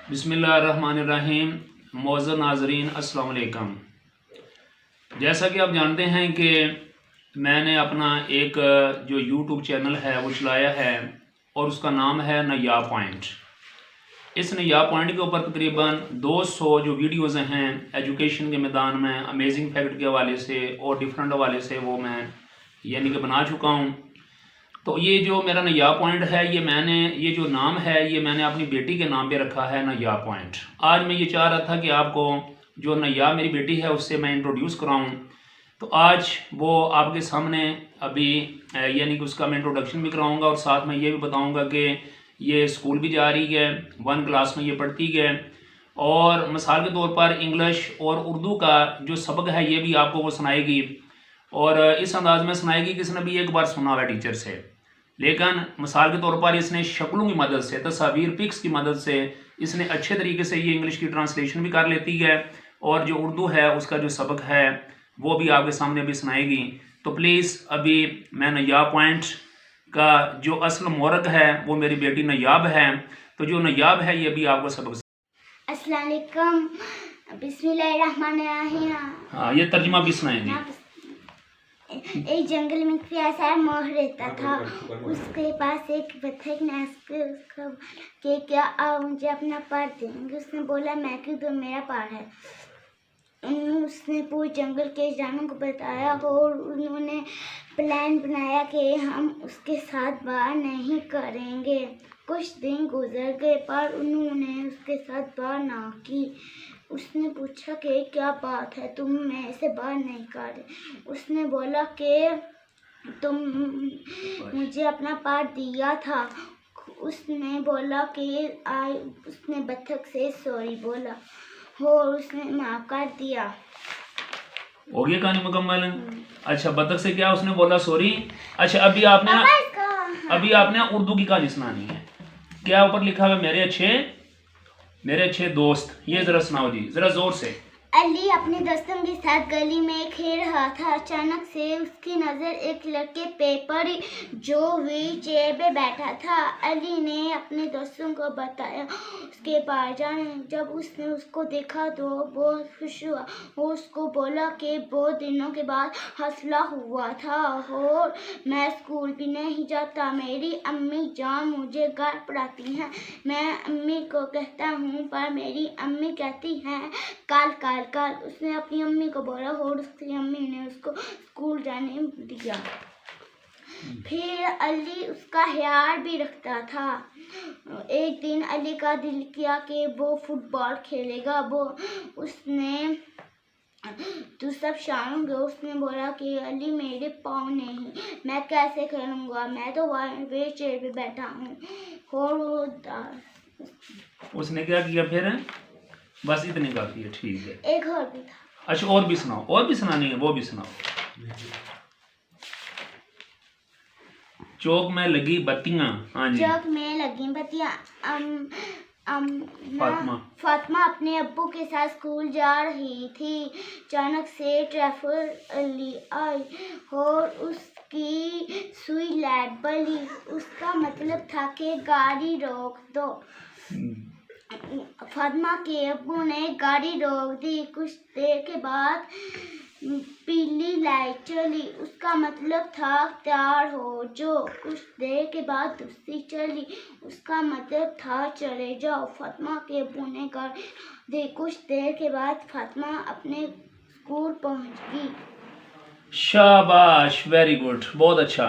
बिस्मिल्लाहिर्रहमानिर्रहीम। मौज़ूद नाज़रीन अस्सलाम वालेकुम। जैसा कि आप जानते हैं कि मैंने अपना एक जो यूट्यूब चैनल है वो चलाया है और उसका नाम है नायाब पॉइंट। इस नायाब पॉइंट के ऊपर तकरीबन 200 जो वीडियोज़ हैं एजुकेशन के मैदान में, अमेजिंग फैक्ट के हवाले से और डिफरेंट हवाले से वो मैं यानी कि बना चुका हूँ। तो ये जो मेरा नायाब पॉइंट है ये जो नाम है ये मैंने अपनी बेटी के नाम पे रखा है नायाब पॉइंट। आज मैं ये चाह रहा था कि आपको जो नायाब मेरी बेटी है उससे मैं इंट्रोड्यूस कराऊं। तो आज वो आपके सामने अभी यानी कि उसका मैं इंट्रोडक्शन भी कराऊंगा और साथ में ये भी बताऊंगा कि ये स्कूल भी जा रही है, 1 क्लास में ये पढ़ती है और मिसाल के तौर पर इंग्लिश और उर्दू का जो सबक है ये भी आपको वो सुनाएगी और इस अंदाज में सुनाएगी कि इसने भी एक बार सुना हुआ है टीचर से, लेकिन मिसाल के तौर पर इसने शक्लों की मदद से, तस्वीर पिक्स की मदद से इसने अच्छे तरीके से ये इंग्लिश की ट्रांसलेशन भी कर लेती है और जो उर्दू है उसका जो सबक है वो भी आपके सामने भी सुनाएगी। तो प्लीज़ अभी मैं नायाब पॉइंट का जो असल मोरक है वो मेरी बेटी नायाब है, तो जो नायाब है ये भी आपको सबक। अस्सलाम वालेकुम, बिस्मिल्लाहिर्रहमानिर्रहीम। हाँ, ये तर्जुमा भी सुनाएंगे। एक जंगल में प्यासा मोर रहता था। उसके पास एक बतख ने उसको कि क्या आओ मुझे अपना पार देंगे। उसने बोला मैं क्यों, तो मेरा पार है। उसने पूरे जंगल के जानवरों को बताया और उन्होंने प्लान बनाया कि हम उसके साथ बात नहीं करेंगे। कुछ दिन गुजर गए पर उन्होंने उसके साथ बात ना की। उसने पूछा कि क्या बात है, तुम मेरे से बात नहीं कर रहे। उसने बोला कि तुम मुझे अपना पार दिया था। उसने बोला कि उसने बतख से सॉरी बोला और उसने माफ कर दिया। हो गया कहानी मुकम्मल। अच्छा, बतख से क्या उसने बोला सॉरी। अच्छा, अभी आपने उर्दू की कहानी सुनानी है। क्या ऊपर लिखा हुआ मेरे अच्छे दोस्त, ये जरा सुनाओ जी, जरा जोर से। अली अपने दोस्तों के साथ गली में खेल रहा था। अचानक से उसकी नज़र एक लड़के पे पड़ी जो व्हील चेयर पे बैठा था। अली ने अपने दोस्तों को बताया उसके पास जाने। जब उसने उसको देखा तो बहुत खुश हुआ। वो उसको बोला कि बहुत दिनों के बाद हौसला हुआ था और मैं स्कूल भी नहीं जाता। मेरी अम्मी जान मुझे घर पढ़ाती हैं। मैं अम्मी को कहता हूँ पर मेरी अम्मी कहती हैं कल। उसने अपनी अम्मी को बोला और उसकी अम्मी ने उसको स्कूल जाने दिया। फिर अली उसका ख्याल भी रखता था। एक दिन अली का दिल किया कि वो फुटबॉल खेलेगा। उसने तो सब शाम गए। उसने बोला कि अली मेरे पाँव नहीं, मैं कैसे खेलूंगा, मैं तो व्हील चेयर पे बैठा हूँ। और उसने क्या किया फिर? बस इतनी काफी है, ठीक है। एक और भी था। अच्छा, और भी सुनाओ, और भी सुनानी है, वो भी सुनाओ। चौक में लगी बत्तियां। हाँ जी। चौक में लगी बत्तियां। फातिमा अपने अब्बू के साथ स्कूल जा रही थी। अचानक से ट्रैफिक अली आई और उसकी सुई लाइट बली। उसका मतलब था कि गाड़ी रोक दो। फातिमा के अब्बू ने गाड़ी रोक दी। कुछ देर के बाद पीली लाइट चली। उसका मतलब था तैयार हो जो। कुछ देर के बाद दूसरी चली। उसका मतलब था चले जाओ। फातिमा के अब्बू ने गाड़ी दी। कुछ देर के बाद फातिमा अपने स्कूल पहुंच गई। शाबाश, वेरी गुड, बहुत अच्छा।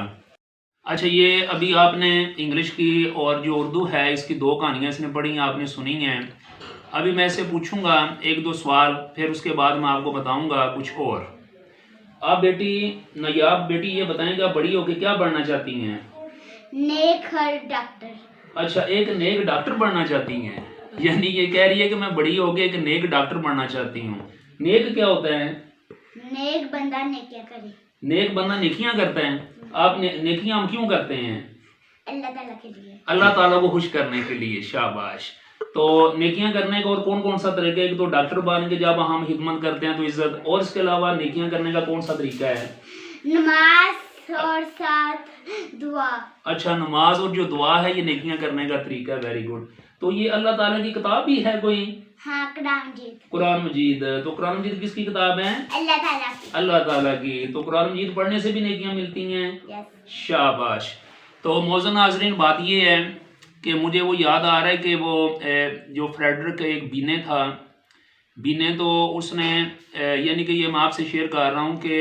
अच्छा, ये अभी आपने इंग्लिश की और जो उर्दू है इसकी 2 कहानियाँ इसने पढ़ी, आपने सुनी हैं। अभी मैं इससे पूछूंगा 1-2 सवाल, फिर उसके बाद मैं आपको बताऊंगा कुछ और। आप नायाब बेटी ये बताएंगे आप बड़ी होकर क्या बनना चाहती हैं? नेक डॉक्टर। अच्छा, एक नेक डॉक्टर बनना चाहती हैं, यानी ये कह रही है कि मैं बड़ी होकर एक नेक डॉक्टर बनना चाहती हूँ। नेक क्या होता है? नेक बंदा नेकियां करे। नेक बंदा नेकियां करता है। आप नेकियां हम क्यों करते हैं? अल्लाह ताला के लिए। अल्लाह ताला को खुश करने के लिए। शाबाश। तो नेकियां करने का और कौन कौन सा तरीका है? एक तो डॉक्टर बन के जब हम खिदमत करते हैं तो इज्जत, और इसके अलावा नेकियां करने का कौन सा तरीका है? नमाज और साथ दुआ। अच्छा, नमाज और जो दुआ है ये नेकियां करने का तरीका है, वेरी गुड। तो ये अल्लाह ताला की किताब भी है कोई? हाँ, कुरान मजीद। कुरान मजीद। तो कुरान मजीद किसकी किताब है? अल्लाह ताला की। अल्लाह ताला की। तो कुरान मजीद पढ़ने से भी नेकियां मिलती हैं। यस। शाबाश। तो मौजूद नाज़रीन, बात ये है कि मुझे वो याद आ रहा है कि वो जो फ्रेडरिक एक बीने था, बीने, तो उसने यानी कि ये मैं आपसे शेयर कर रहा हूँ कि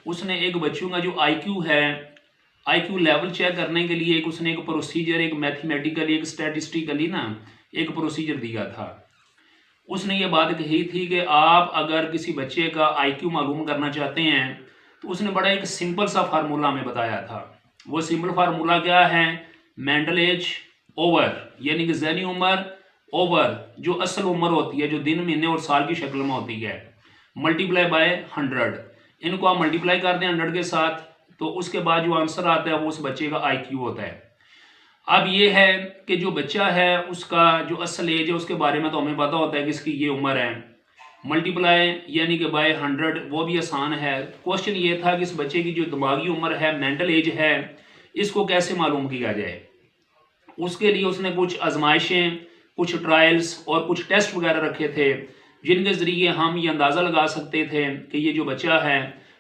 उसने एक बच्चों का जो आईक्यू है, आईक्यू लेवल चेक करने के लिए उसने एक प्रोसीजर, एक मैथमेटिकली, एक स्टैटिस्टिकली ना एक प्रोसीजर दिया था। उसने ये बात कही थी कि आप अगर किसी बच्चे का आईक्यू मालूम करना चाहते हैं तो उसने बड़ा एक सिंपल सा फार्मूला हमें बताया था। वो सिंपल फार्मूला क्या है? मेंटल एज ओवर, यानी कि ज़हनी उम्र ओवर जो असल उम्र होती है, जो दिन, महीने और साल की शक्ल में होती है, मल्टीप्लाई बाय 100। इनको आप मल्टीप्लाई कर दें 100 के साथ, तो उसके बाद जो आंसर आता है वो उस बच्चे का आईक्यू होता है। अब ये है कि जो बच्चा है उसका जो असल एज है उसके बारे में तो हमें पता होता है कि इसकी ये उम्र है, मल्टीप्लाई यानी कि बाय 100 वो भी आसान है। क्वेश्चन ये था कि इस बच्चे की जो दिमागी उम्र है, मेंटल एज है, इसको कैसे मालूम किया जाए। उसके लिए उसने कुछ आजमाइशें, कुछ ट्रायल्स और कुछ टेस्ट वगैरह रखे थे, जिनके ज़रिए हम ये अंदाज़ा लगा सकते थे कि ये जो बच्चा है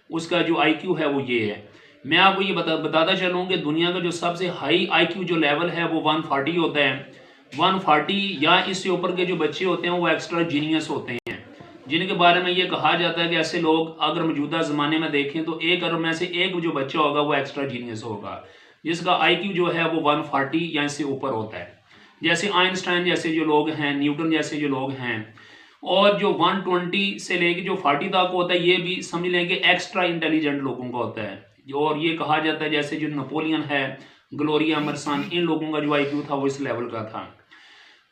उसका जो आईक्यू है वो ये है। मैं आपको ये बताता चलूँ कि दुनिया का जो सबसे हाई आईक्यू जो लेवल है वो 140 होता है। 140 या इससे ऊपर के जो बच्चे होते हैं वो एक्स्ट्रा जीनियस होते हैं, जिनके बारे में ये कहा जाता है कि ऐसे लोग अगर मौजूदा ज़माने में देखें तो 1 अरब में से एक जो बच्चा होगा वो एक्स्ट्रा जीनियस होगा, जिसका आईक्यू जो है वो 140 या इससे ऊपर होता है। जैसे आइंस्टाइन जैसे जो लोग हैं, न्यूटन जैसे जो लोग हैं, और जो 120 से लेके जो 40 तक होता है ये भी समझ लें कि एक्स्ट्रा इंटेलिजेंट लोगों का होता है। और ये कहा जाता है जैसे जो नेपोलियन है, ग्लोरिया मर्सन, इन लोगों का जो आईक्यू था वो इस लेवल का था।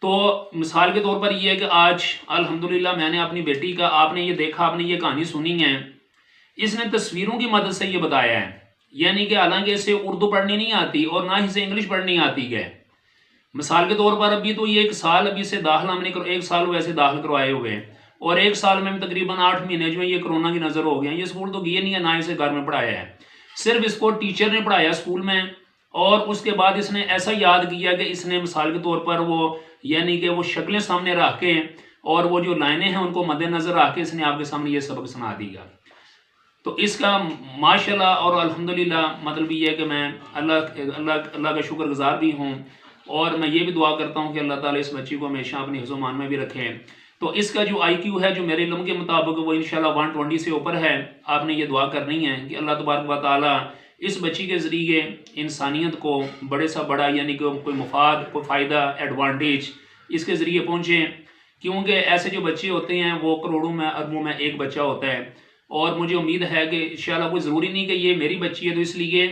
तो मिसाल के तौर पर ये है कि आज अल्हम्दुलिल्लाह मैंने अपनी बेटी का, आपने ये देखा, आपने ये कहानी सुनी है, इसने तस्वीरों की मदद से ये बताया है, यानी कि हालांकि इसे उर्दू पढ़नी नहीं आती और ना ही इसे इंग्लिश पढ़नी आती है। मिसाल के तौर पर अभी तो ये 1 साल, अभी से दाखिला हमने 1 साल वैसे दाखिल करवाए हुए हैं, और 1 साल में तकरीबन 8 महीने जो है ये कोरोना की नज़र हो गया। ये स्कूल तो गए नहीं है, ना इसे घर में पढ़ाया है, सिर्फ इसको टीचर ने पढ़ाया स्कूल में। और उसके बाद इसने ऐसा याद किया कि इसने मिसाल के तौर पर वो यानी कि वो शक्लें सामने रख के और वो जो लाइनें हैं उनको मद्देनजर रख के इसने आपके सामने ये सबक सुना दिया। तो इसका माशाल्लाह और अल्हम्दुलिल्लाह मतलब ये है कि मैं अल्लाह का शुक्रगुजार भी हूँ, और मैं ये भी दुआ करता हूँ कि अल्लाह ताला इस बच्ची को हमेशा अपनी हिफ्ज़-ओ-मान में भी रखे। तो इसका जो आईक्यू है, जो मेरे इल्म के मुताबिक, वो इंशाल्लाह 120 से ऊपर है। आपने ये दुआ करनी है कि अल्लाह तबारक व तआला इस बच्ची के ज़रिए इंसानियत को बड़े सा बड़ा यानी कि कोई मुफाद, कोई फ़ायदा, एडवांटेज इसके ज़रिए पहुँचे, क्योंकि ऐसे जो बच्चे होते हैं वो करोड़ों में, अरबों में एक बच्चा होता है। और मुझे उम्मीद है कि इंशाल्लाह कोई ज़रूरी नहीं कि ये मेरी बच्ची है तो इसलिए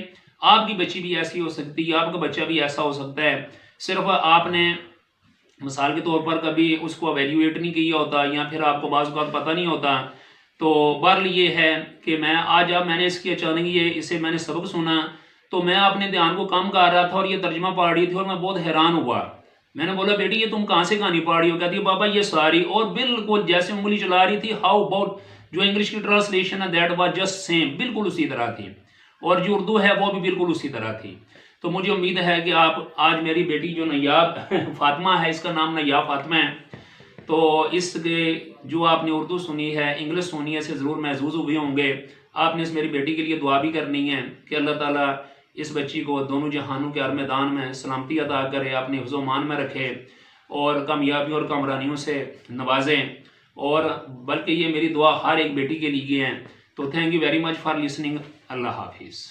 आपकी बच्ची भी ऐसी हो सकती है, आपका बच्चा भी ऐसा हो सकता है। सिर्फ आपने मिसाल के तौर पर कभी उसको एवेल्यूएट नहीं किया होता, या फिर आपको बाज़ औक़ात पता नहीं होता। तो बहरहाल ये है कि मैंने इसकी अचानक इसे मैंने सबक सुना तो मैं अपने ध्यान को कम कर रहा था और ये तर्जमा पढ़ रही थी और मैं बहुत हैरान हुआ। मैंने बोला, बेटी ये तुम कहाँ से कहानी पढ़ रही हो? कहती है, पापा ये सारी, और बिल्कुल जैसे उंगली चला रही थी, हाउ अबाउट जो इंग्लिश की ट्रांसलेशन है दैट वाज जस्ट सेम, बिल्कुल उसी तरह थी, और जो उर्दू है वो भी बिल्कुल उसी तरह थी। तो मुझे उम्मीद है कि आप आज मेरी बेटी जो नयाब फातिमा है, इसका नाम नयाब फातिमा है, तो इसके जो आपने उर्दू सुनी है, इंग्लिश सुनी है, इससे ज़रूर महसूस हुए होंगे। आपने इस मेरी बेटी के लिए दुआ भी करनी है कि अल्लाह ताला इस बच्ची को दोनों जहानों के हर मैदान में सलामती अता करे, अपने हिफ्ज़-ओ-मान में रखे और कामयाबी और कामरानियों से नवाजें। और बल्कि ये मेरी दुआ हर एक बेटी के लिए है। तो thank you very much for listening. अल्लाह हाफिज़।